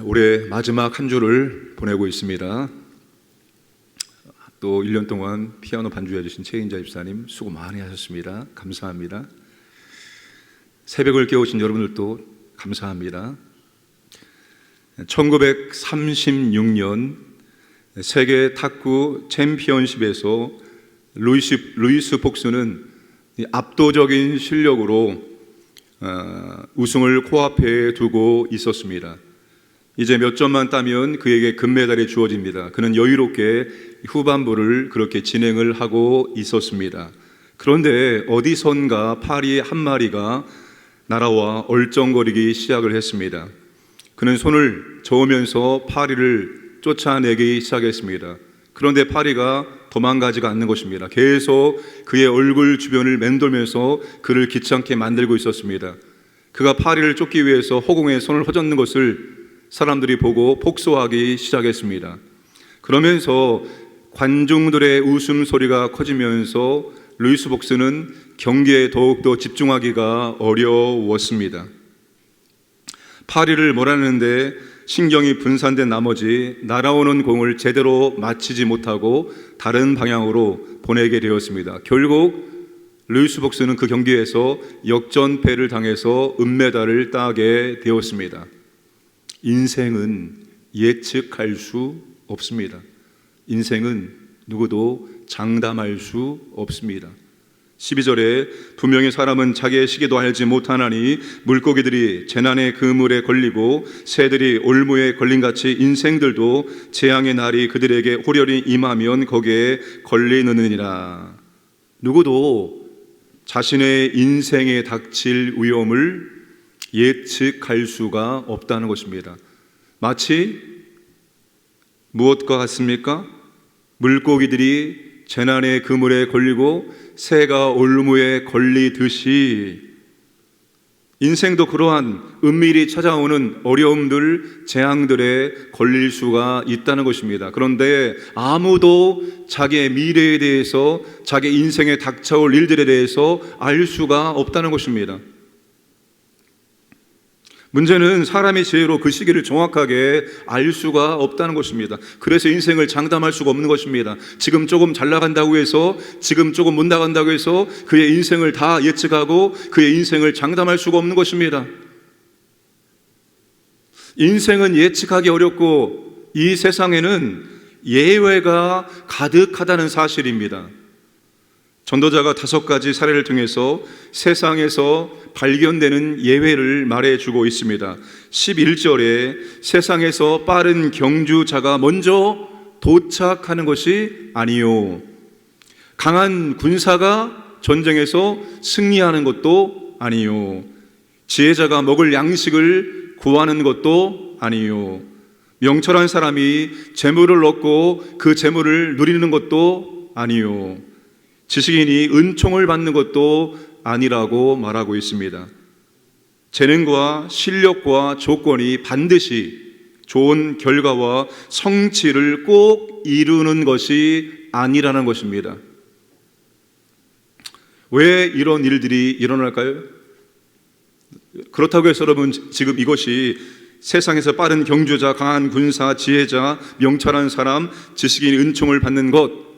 올해 마지막 한 주를 보내고 있습니다. 또 1년 동안 피아노 반주해 주신 최인자 집사님 수고 많이 하셨습니다. 감사합니다. 새벽을 깨우신 여러분들도 감사합니다. 1936년 세계 탁구 챔피언십에서 루이스 폭스는 압도적인 실력으로 우승을 코앞에 두고 있었습니다. 이제 몇 점만 따면 그에게 금메달이 주어집니다. 그는 여유롭게 후반부를 그렇게 진행을 하고 있었습니다. 그런데 어디선가 파리 한 마리가 날아와 얼쩡거리기 시작을 했습니다. 그는 손을 저으면서 파리를 쫓아내기 시작했습니다. 그런데 파리가 도망가지가 않는 것입니다. 계속 그의 얼굴 주변을 맴돌면서 그를 귀찮게 만들고 있었습니다. 그가 파리를 쫓기 위해서 허공에 손을 허젓는 것을 사람들이 보고 폭소하기 시작했습니다. 그러면서 관중들의 웃음소리가 커지면서 루이스 폭스는 경기에 더욱더 집중하기가 어려웠습니다. 파리를 몰아내는데 신경이 분산된 나머지 날아오는 공을 제대로 맞히지 못하고 다른 방향으로 보내게 되었습니다. 결국 루이스 폭스는 그 경기에서 역전패를 당해서 은메달을 따게 되었습니다. 인생은 예측할 수 없습니다. 인생은 누구도 장담할 수 없습니다. 12절에 분명히 사람은 자기의 시기도 알지 못하나니 물고기들이 재난의 그물에 걸리고 새들이 올무에 걸린같이 인생들도 재앙의 날이 그들에게 호련히 임하면 거기에 걸리느니라. 누구도 자신의 인생에 닥칠 위험을 예측할 수가 없다는 것입니다. 마치 무엇과 같습니까? 물고기들이 재난의 그물에 걸리고 새가 올무에 걸리듯이 인생도 그러한 은밀히 찾아오는 어려움들, 재앙들에 걸릴 수가 있다는 것입니다. 그런데 아무도 자기의 미래에 대해서, 자기 인생에 닥쳐올 일들에 대해서 알 수가 없다는 것입니다. 문제는 사람의 지혜로 그 시기를 정확하게 알 수가 없다는 것입니다. 그래서 인생을 장담할 수가 없는 것입니다. 지금 조금 잘 나간다고 해서, 지금 조금 못 나간다고 해서 그의 인생을 다 예측하고 그의 인생을 장담할 수가 없는 것입니다. 인생은 예측하기 어렵고 이 세상에는 예외가 가득하다는 사실입니다. 전도자가 5가지 사례를 통해서 세상에서 발견되는 예외를 말해주고 있습니다. 11절에 세상에서 빠른 경주자가 먼저 도착하는 것이 아니요, 강한 군사가 전쟁에서 승리하는 것도 아니요, 지혜자가 먹을 양식을 구하는 것도 아니요, 명철한 사람이 재물을 얻고 그 재물을 누리는 것도 아니요, 지식인이 은총을 받는 것도 아니라고 말하고 있습니다. 재능과 실력과 조건이 반드시 좋은 결과와 성취를 꼭 이루는 것이 아니라는 것입니다. 왜 이런 일들이 일어날까요? 그렇다고 해서 여러분, 지금 이것이 세상에서 빠른 경주자, 강한 군사, 지혜자, 명철한 사람, 지식인이 은총을 받는 것,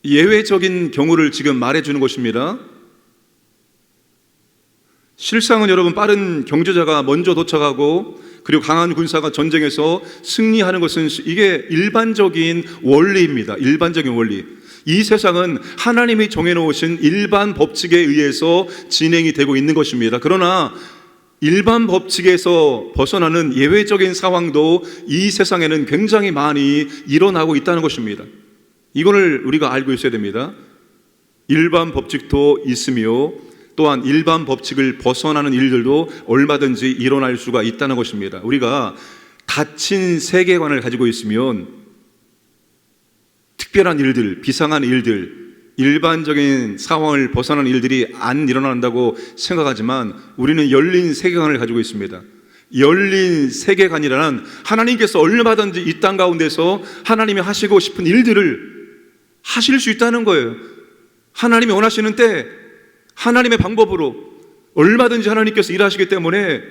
예외적인 경우를 지금 말해주는 것입니다. 실상은 여러분, 빠른 경주자가 먼저 도착하고 그리고 강한 군사가 전쟁에서 승리하는 것은 이게 일반적인 원리입니다. 일반적인 원리. 이 세상은 하나님이 정해놓으신 일반 법칙에 의해서 진행이 되고 있는 것입니다. 그러나 일반 법칙에서 벗어나는 예외적인 상황도 이 세상에는 굉장히 많이 일어나고 있다는 것입니다. 이거를 우리가 알고 있어야 됩니다. 일반 법칙도 있으며 또한 일반 법칙을 벗어나는 일들도 얼마든지 일어날 수가 있다는 것입니다. 우리가 닫힌 세계관을 가지고 있으면 특별한 일들, 비상한 일들, 일반적인 상황을 벗어나는 일들이 안 일어난다고 생각하지만 우리는 열린 세계관을 가지고 있습니다. 열린 세계관이라는 하나님께서 얼마든지 이 땅 가운데서 하나님이 하시고 싶은 일들을 하실 수 있다는 거예요. 하나님이 원하시는 때 하나님의 방법으로 얼마든지 하나님께서 일하시기 때문에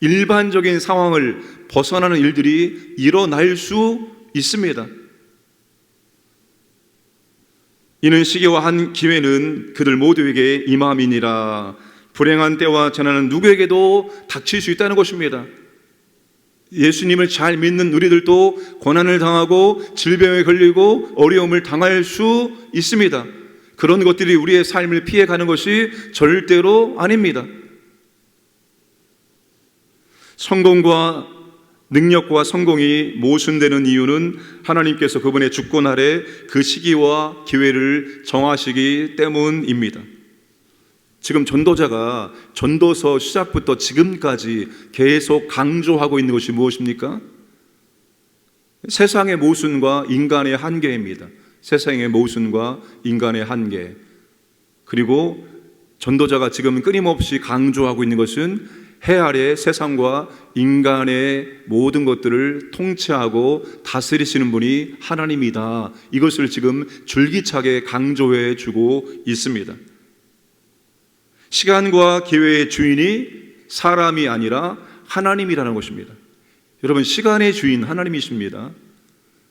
일반적인 상황을 벗어나는 일들이 일어날 수 있습니다. 이는 시기와 한 기회는 그들 모두에게 임함이니라. 불행한 때와 재난은 누구에게도 닥칠 수 있다는 것입니다. 예수님을 잘 믿는 우리들도 고난을 당하고 질병에 걸리고 어려움을 당할 수 있습니다. 그런 것들이 우리의 삶을 피해가는 것이 절대로 아닙니다. 성공과 능력과 성공이 모순되는 이유는 하나님께서 그분의 주권 아래 그 시기와 기회를 정하시기 때문입니다. 지금 전도자가 전도서 시작부터 지금까지 계속 강조하고 있는 것이 무엇입니까? 세상의 모순과 인간의 한계입니다. 세상의 모순과 인간의 한계. 그리고 전도자가 지금 끊임없이 강조하고 있는 것은 해 아래 세상과 인간의 모든 것들을 통치하고 다스리시는 분이 하나님이다. 이것을 지금 줄기차게 강조해 주고 있습니다. 시간과 기회의 주인이 사람이 아니라 하나님이라는 것입니다. 여러분, 시간의 주인 하나님이십니다.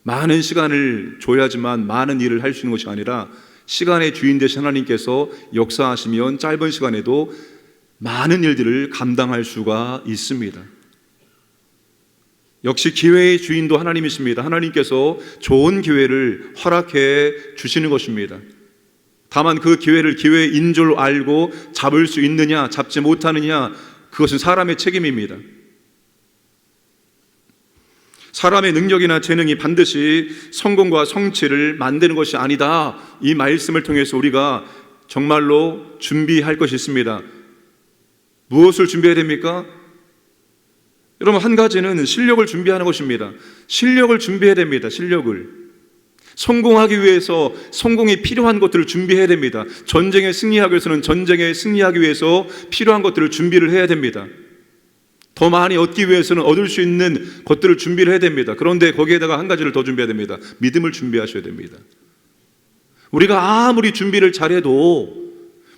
많은 시간을 줘야지만 많은 일을 할 수 있는 것이 아니라 시간의 주인 되신 하나님께서 역사하시면 짧은 시간에도 많은 일들을 감당할 수가 있습니다. 역시 기회의 주인도 하나님이십니다. 하나님께서 좋은 기회를 허락해 주시는 것입니다. 다만 그 기회를 기회인 줄 알고 잡을 수 있느냐 잡지 못하느냐, 그것은 사람의 책임입니다. 사람의 능력이나 재능이 반드시 성공과 성취를 만드는 것이 아니다. 이 말씀을 통해서 우리가 정말로 준비할 것이 있습니다. 무엇을 준비해야 됩니까? 여러분, 한 가지는 실력을 준비하는 것입니다. 실력을 준비해야 됩니다. 실력을. 성공하기 위해서 성공이 필요한 것들을 준비해야 됩니다. 전쟁에 승리하기 위해서는 전쟁에 승리하기 위해서 필요한 것들을 준비를 해야 됩니다. 더 많이 얻기 위해서는 얻을 수 있는 것들을 준비를 해야 됩니다. 그런데 거기에다가 한 가지를 더 준비해야 됩니다. 믿음을 준비하셔야 됩니다. 우리가 아무리 준비를 잘해도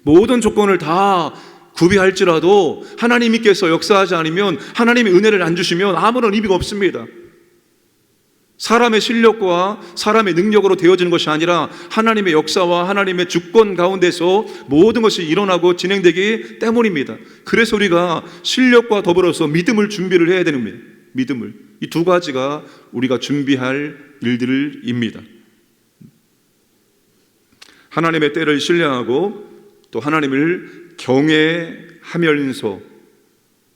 모든 조건을 다 구비할지라도 하나님께서 역사하지 않으면, 하나님의 은혜를 안 주시면 아무런 의미가 없습니다. 사람의 실력과 사람의 능력으로 되어지는 것이 아니라 하나님의 역사와 하나님의 주권 가운데서 모든 것이 일어나고 진행되기 때문입니다. 그래서 우리가 실력과 더불어서 믿음을 준비를 해야 되는 겁니다. 믿음을. 이 두 가지가 우리가 준비할 일들입니다. 하나님의 때를 신뢰하고 또 하나님을 경외하면서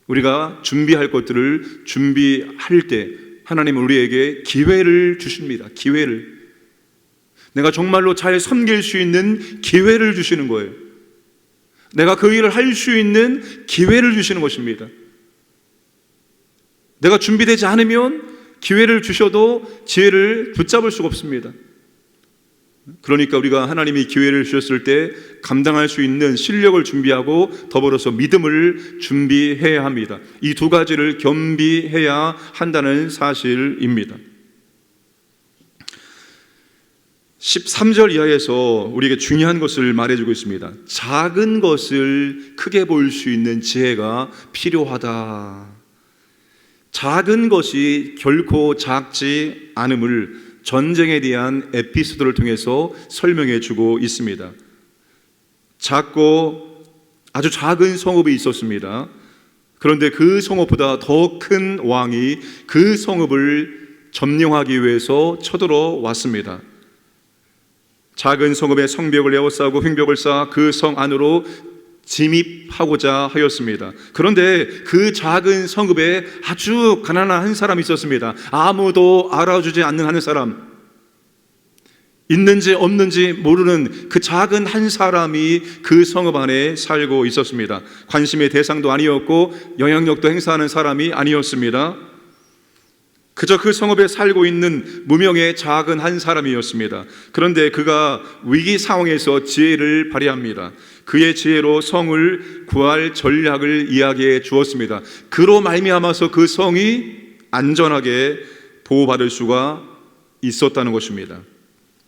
우리가 준비할 것들을 준비할 때 하나님은 우리에게 기회를 주십니다. 기회를. 내가 정말로 잘 섬길 수 있는 기회를 주시는 거예요. 내가 그 일을 할 수 있는 기회를 주시는 것입니다. 내가 준비되지 않으면 기회를 주셔도 지혜를 붙잡을 수가 없습니다. 그러니까 우리가 하나님이 기회를 주셨을 때 감당할 수 있는 실력을 준비하고 더불어서 믿음을 준비해야 합니다. 이 두 가지를 겸비해야 한다는 사실입니다. 13절 이하에서 우리에게 중요한 것을 말해주고 있습니다. 작은 것을 크게 볼 수 있는 지혜가 필요하다. 작은 것이 결코 작지 않음을 전쟁에 대한 에피소드를 통해서 설명해 주고 있습니다. 작고 아주 작은 성읍이 있었습니다. 그런데 그 성읍보다 더 큰 왕이 그 성읍을 점령하기 위해서 쳐들어 왔습니다. 작은 성읍의 성벽을 에워싸고 횡벽을 쌓아 그 성 안으로 진입하고자 하였습니다. 그런데 그 작은 성읍에 아주 가난한 한 사람이 있었습니다. 아무도 알아주지 않는 한 사람, 있는지 없는지 모르는 그 작은 한 사람이 그 성읍 안에 살고 있었습니다. 관심의 대상도 아니었고 영향력도 행사하는 사람이 아니었습니다. 그저 그 성읍에 살고 있는 무명의 작은 한 사람이었습니다. 그런데 그가 위기 상황에서 지혜를 발휘합니다. 그의 지혜로 성을 구할 전략을 이야기해 주었습니다. 그로 말미암아서 그 성이 안전하게 보호받을 수가 있었다는 것입니다.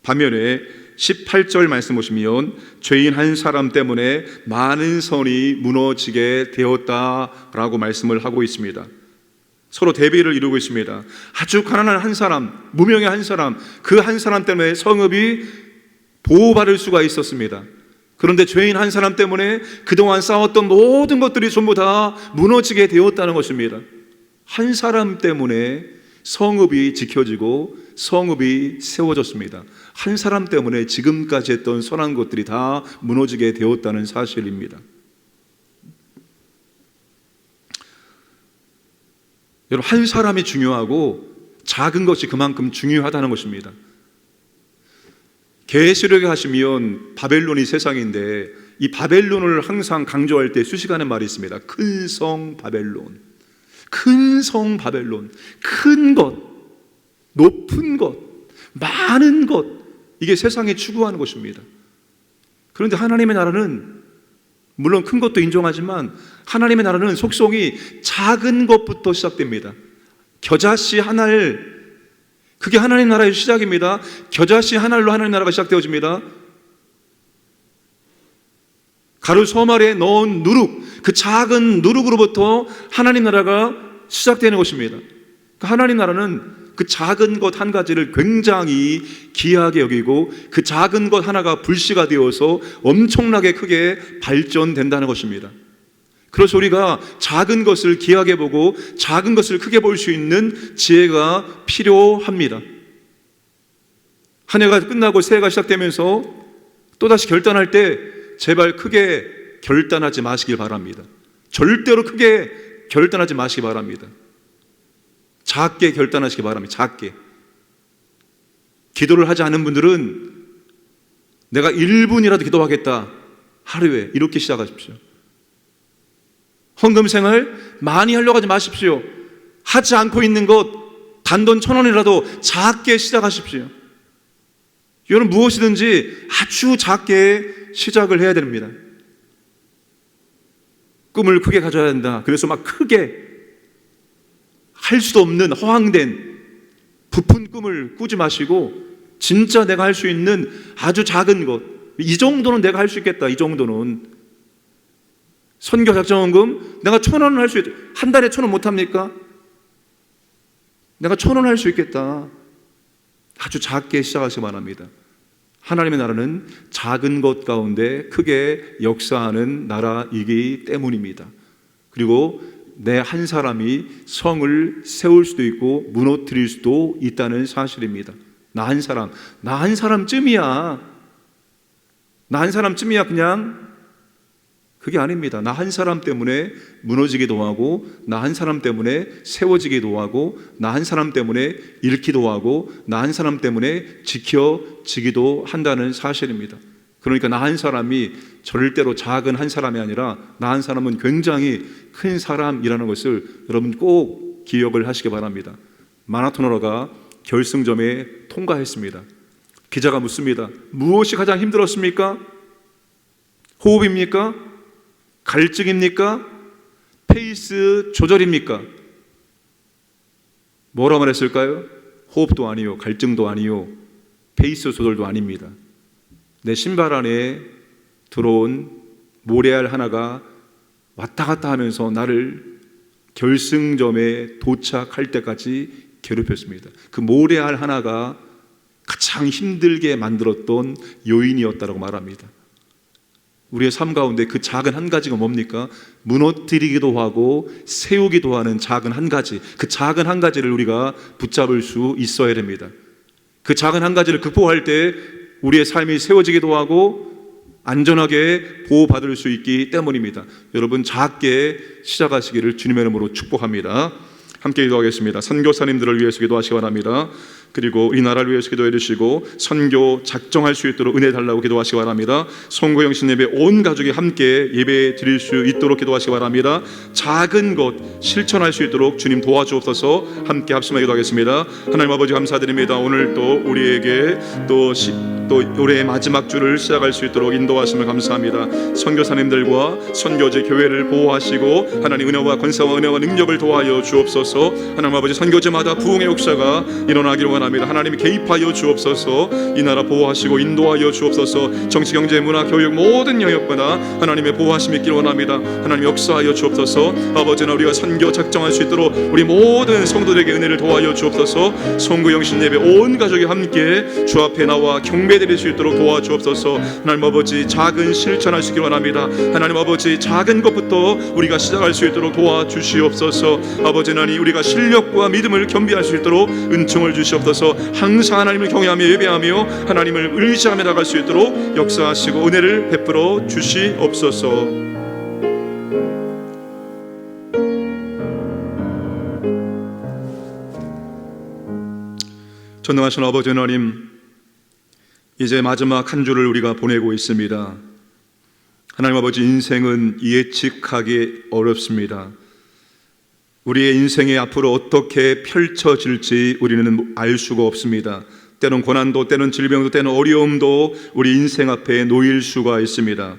반면에 18절 말씀 보시면 죄인 한 사람 때문에 많은 선이 무너지게 되었다라고 말씀을 하고 있습니다. 서로 대비를 이루고 있습니다. 아주 가난한 한 사람, 무명의 한 사람, 그 한 사람 때문에 성읍이 보호받을 수가 있었습니다. 그런데 죄인 한 사람 때문에 그동안 쌓았던 모든 것들이 전부 다 무너지게 되었다는 것입니다. 한 사람 때문에 성읍이 지켜지고 성읍이 세워졌습니다. 한 사람 때문에 지금까지 했던 선한 것들이 다 무너지게 되었다는 사실입니다. 여러분, 한 사람이 중요하고 작은 것이 그만큼 중요하다는 것입니다. 계시록에 가시면 바벨론이 세상인데 이 바벨론을 항상 강조할 때 수식하는 말이 있습니다. 큰 성 바벨론, 큰 성 바벨론, 큰 것, 높은 것, 많은 것, 이게 세상이 추구하는 것입니다. 그런데 하나님의 나라는 물론 큰 것도 인정하지만 하나님의 나라는 속성이 작은 것부터 시작됩니다. 겨자씨 한 알, 그게 하나님 나라의 시작입니다. 겨자씨 한 알로 하나님 나라가 시작되어집니다. 가루 소말에 넣은 누룩, 그 작은 누룩으로부터 하나님 나라가 시작되는 것입니다. 하나님 나라는 그 작은 것 한 가지를 굉장히 귀하게 여기고 그 작은 것 하나가 불씨가 되어서 엄청나게 크게 발전된다는 것입니다. 그래서 우리가 작은 것을 귀하게 보고 작은 것을 크게 볼 수 있는 지혜가 필요합니다. 한 해가 끝나고 새해가 시작되면서 또다시 결단할 때 제발 크게 결단하지 마시길 바랍니다. 절대로 크게 결단하지 마시기 바랍니다. 작게 결단하시기 바랍니다. 작게. 기도를 하지 않은 분들은 내가 1분이라도 기도하겠다, 하루에, 이렇게 시작하십시오. 헌금 생활 많이 하려고 하지 마십시오. 하지 않고 있는 것 단돈 1,000원이라도 작게 시작하십시오. 여러분, 무엇이든지 아주 작게 시작을 해야 됩니다. 꿈을 크게 가져야 된다, 그래서 막 크게 할 수도 없는 허황된 부푼 꿈을 꾸지 마시고 진짜 내가 할 수 있는 아주 작은 것, 이 정도는 내가 할 수 있겠다, 이 정도는. 선교 작정원금 내가 1,000원을 할 수 있다. 한 달에 1,000원 못합니까? 내가 1,000원 할 수 있겠다. 아주 작게 시작하시기 바랍니다. 하나님의 나라는 작은 것 가운데 크게 역사하는 나라이기 때문입니다. 그리고 내 한 사람이 성을 세울 수도 있고 무너뜨릴 수도 있다는 사실입니다. 나 한 사람쯤이야. 나 한 사람쯤이야. 그냥 그게 아닙니다. 나 한 사람 때문에 무너지기도 하고, 나 한 사람 때문에 세워지기도 하고, 나 한 사람 때문에 잃기도 하고, 나 한 사람 때문에 지켜지기도 한다는 사실입니다. 그러니까 나 한 사람이 절대로 작은 한 사람이 아니라 나 한 사람은 굉장히 큰 사람이라는 것을 여러분 꼭 기억을 하시기 바랍니다. 마라토너가 결승점에 통과했습니다. 기자가 묻습니다. 무엇이 가장 힘들었습니까? 호흡입니까? 갈증입니까? 페이스 조절입니까? 뭐라 말했을까요? 호흡도 아니요, 갈증도 아니요, 페이스 조절도 아닙니다. 내 신발 안에 들어온 모래알 하나가 왔다 갔다 하면서 나를 결승점에 도착할 때까지 괴롭혔습니다. 그 모래알 하나가 가장 힘들게 만들었던 요인이었다고 말합니다. 우리의 삶 가운데 그 작은 한 가지가 뭡니까? 무너뜨리기도 하고 세우기도 하는 작은 한 가지, 그 작은 한 가지를 우리가 붙잡을 수 있어야 됩니다. 그 작은 한 가지를 극복할 때 우리의 삶이 세워지기도 하고 안전하게 보호받을 수 있기 때문입니다. 여러분, 작게 시작하시기를 주님의 이름으로 축복합니다. 함께 기도하겠습니다. 선교사님들을 위해서 기도하시기 바랍니다. 그리고 우리 나라를 위해서 기도해 주시고 선교 작정할 수 있도록 은혜 달라고 기도하시기 바랍니다. 송구영신 예배 온 가족이 함께 예배 드릴 수 있도록 기도하시기 바랍니다. 작은 것 실천할 수 있도록 주님 도와주옵소서. 함께 합심하게 기도하겠습니다. 하나님 아버지 감사드립니다. 오늘 또 우리에게 또 올해의 마지막 주를 시작할 수 있도록 인도하심을 감사합니다. 선교사님들과 선교지 교회를 보호하시고 하나님 은혜와 권세와 은혜와 능력을 도하여 주옵소서. 하나님 아버지 선교지마다 부흥의 역사가 일어나기를 원합니다. 하나님이 개입하여 주옵소서. 이 나라 보호하시고 인도하여 주옵소서. 정치, 경제, 문화, 교육 모든 영역마다 하나님의 보호하심이 있기를 원합니다. 하나님 역사하여 주옵소서. 아버지나 우리가 선교 작정할 수 있도록 우리 모든 성도들에게 은혜를 도와여 주옵소서. 송구 영신 예배 온 가족이 함께 주 앞에 나와 경배드릴 수 있도록 도와주옵소서. 하나님 아버지 작은 실천할 수 있기를 원합니다. 하나님 아버지 작은 것부터 우리가 시작할 수 있도록 도와주시옵소서. 아버지 하나님 우리가 실력과 믿음을 겸비할 수 있도록 은총을 주시옵소서. 항상 하나님을 경외하며 예배하며 하나님을 의지하며 나갈 수 있도록 역사하시고 은혜를 베풀어 주시옵소서. 전능하신 아버지 하나님, 이제 마지막 한 주를 우리가 보내고 있습니다. 하나님 아버지, 인생은 예측하기 어렵습니다. 우리의 인생이 앞으로 어떻게 펼쳐질지 우리는 알 수가 없습니다. 때는 고난도, 때는 질병도, 때는 어려움도 우리 인생 앞에 놓일 수가 있습니다.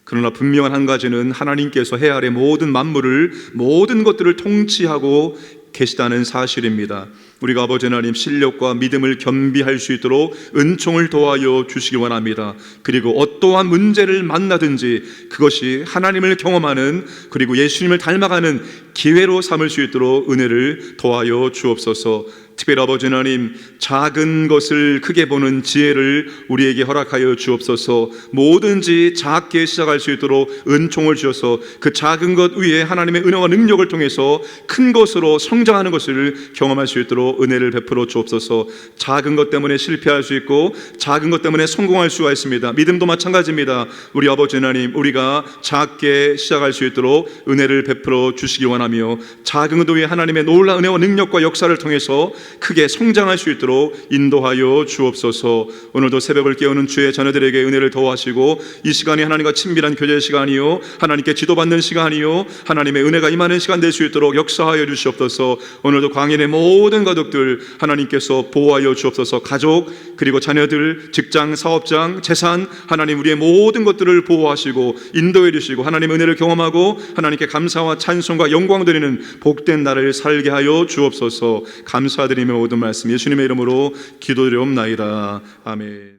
그러나 분명한 한 가지는 하나님께서 해 아래 모든 만물을, 모든 것들을 통치하고 계시다는 사실입니다. 우리가 아버지 하나님 실력과 믿음을 겸비할 수 있도록 은총을 도와여 주시기 원합니다. 그리고 어떠한 문제를 만나든지 그것이 하나님을 경험하는, 그리고 예수님을 닮아가는 기회로 삼을 수 있도록 은혜를 도와여 주옵소서. 특별히 아버지 하나님, 작은 것을 크게 보는 지혜를 우리에게 허락하여 주옵소서. 뭐든지 작게 시작할 수 있도록 은총을 주셔서 그 작은 것 위에 하나님의 은혜와 능력을 통해서 큰 것으로 성장하는 것을 경험할 수 있도록 은혜를 베풀어 주옵소서. 작은 것 때문에 실패할 수 있고 작은 것 때문에 성공할 수가 있습니다. 믿음도 마찬가지입니다. 우리 아버지 하나님, 우리가 작게 시작할 수 있도록 은혜를 베풀어 주시기 원하며 작은 것 위에 하나님의 놀라운 은혜와 능력과 역사를 통해서 크게 성장할 수 있도록 인도하여 주옵소서. 오늘도 새벽을 깨우는 주의 자녀들에게 은혜를 더하시고 이 시간이 하나님과 친밀한 교제의 시간이요, 하나님께 지도받는 시간이요, 하나님의 은혜가 임하는 시간 될 수 있도록 역사하여 주시옵소서. 오늘도 광인의 모든 가족들 하나님께서 보호하여 주옵소서. 가족, 그리고 자녀들, 직장, 사업장, 재산, 하나님 우리의 모든 것들을 보호하시고 인도해 주시고 하나님의 은혜를 경험하고 하나님께 감사와 찬송과 영광 드리는 복된 날을 살게 하여 주옵소서. 감사드리며 모든 말씀 예수님의 이름으로 기도드리옵나이다. 아멘.